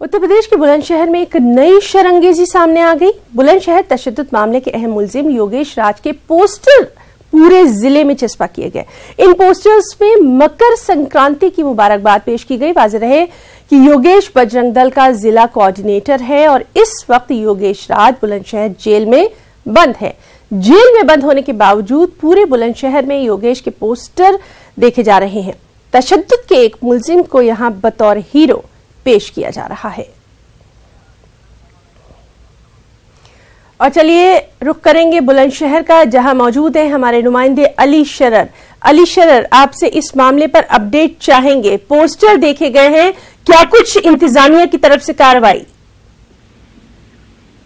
उत्तर प्रदेश के बुलंदशहर में एक नई शरंगेजी सामने आ गई। बुलंदशहर तशद्दुद मामले के अहम मुलजिम योगेश राज के पोस्टर पूरे जिले में चस्पा किए गए। इन पोस्टर्स में मकर संक्रांति की मुबारकबाद पेश की गई। वाज़ेह रहे कि योगेश बजरंग दल का जिला कोऑर्डिनेटर है और इस वक्त योगेश राज बुलंदशहर जेल में बंद है। जेल में बंद होने के बावजूद पूरे बुलंदशहर में योगेश के पोस्टर देखे जा रहे हैं। तशद्दुद के एक मुलजिम को यहां बतौर हीरो पेश किया जा रहा है। और चलिए रुख करेंगे बुलंदशहर का, जहां मौजूद है हमारे नुमाइंदे अली शरर। अली शरर, आपसे इस मामले पर अपडेट चाहेंगे। पोस्टर देखे गए हैं, क्या कुछ इंतजामिया की तरफ से कार्रवाई?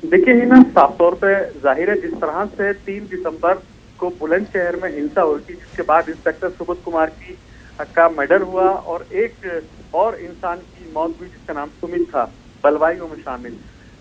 देखिए हिना, साफ तौर पे जाहिर है जिस तरह से 3 दिसंबर को बुलंदशहर में हिंसा हुई थी, जिसके बाद इंस्पेक्टर सुबोध कुमार का मर्डर हुआ और एक और इंसान की मौत हुई जिसका नाम सुमित था, बलवाइयों में शामिल।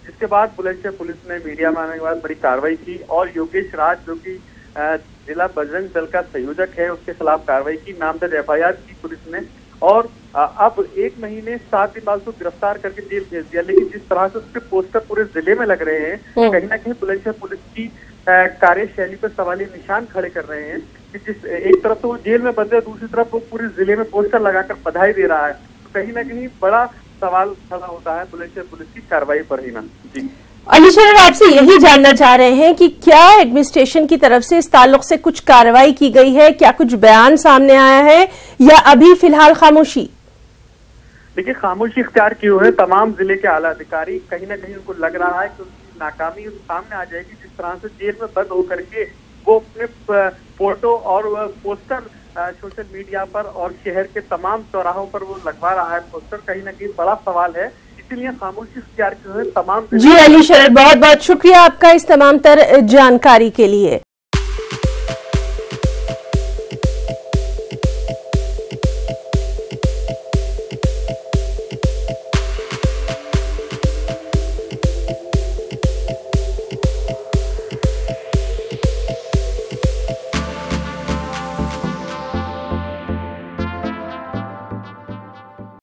जिसके बाद बुलंदशहर पुलिस ने मीडिया में आने के बाद बड़ी कार्रवाई की और योगेश राज जो कि जिला बजरंग दल का संयोजक है, उसके खिलाफ कार्रवाई की, नामजद एफआईआर की पुलिस ने और अब 1 महीने 7 दिन बाद उसको गिरफ्तार करके जेल भेज दिया। लेकिन जिस तरह से उसके पोस्टर पूरे जिले में लग रहे हैं, कहीं ना कहीं बुलंदशहर पुलिस की कार्यशैली पर सवालिया निशान खड़े कर रहे हैं कि जिस एक तरफ तो वो जेल में बंद है, दूसरी तरफ वो पूरे जिले में पोस्टर लगाकर बधाई दे रहा है। तो कहीं ना कहीं बड़ा सवाल खड़ा होता है बुलंदशहर पुलिस की कार्रवाई पर ही ना। जी अली शरर, आपसे यही जानना चाह रहे हैं कि क्या एडमिनिस्ट्रेशन की तरफ से इस ताल्लुक से कुछ कार्रवाई की गई है, क्या कुछ बयान सामने आया है या अभी फिलहाल खामोशी? देखिए, खामोशी इख्तियार की हुई है तमाम जिले के आला अधिकारी। कहीं ना कहीं उनको लग रहा है कि उनकी नाकामी सामने आ जाएगी जिस तरह से जेल में बंद होकर के वो अपने फोटो और पोस्टर सोशल मीडिया पर और शहर के तमाम चौराहों पर वो लगवा रहा है पोस्टर। कहीं ना कहीं बड़ा सवाल है, इसीलिए खामोशी इख्तियार की हुई है तमाम। जी अली शरर, बहुत बहुत शुक्रिया आपका इस तमाम तर जानकारी के लिए।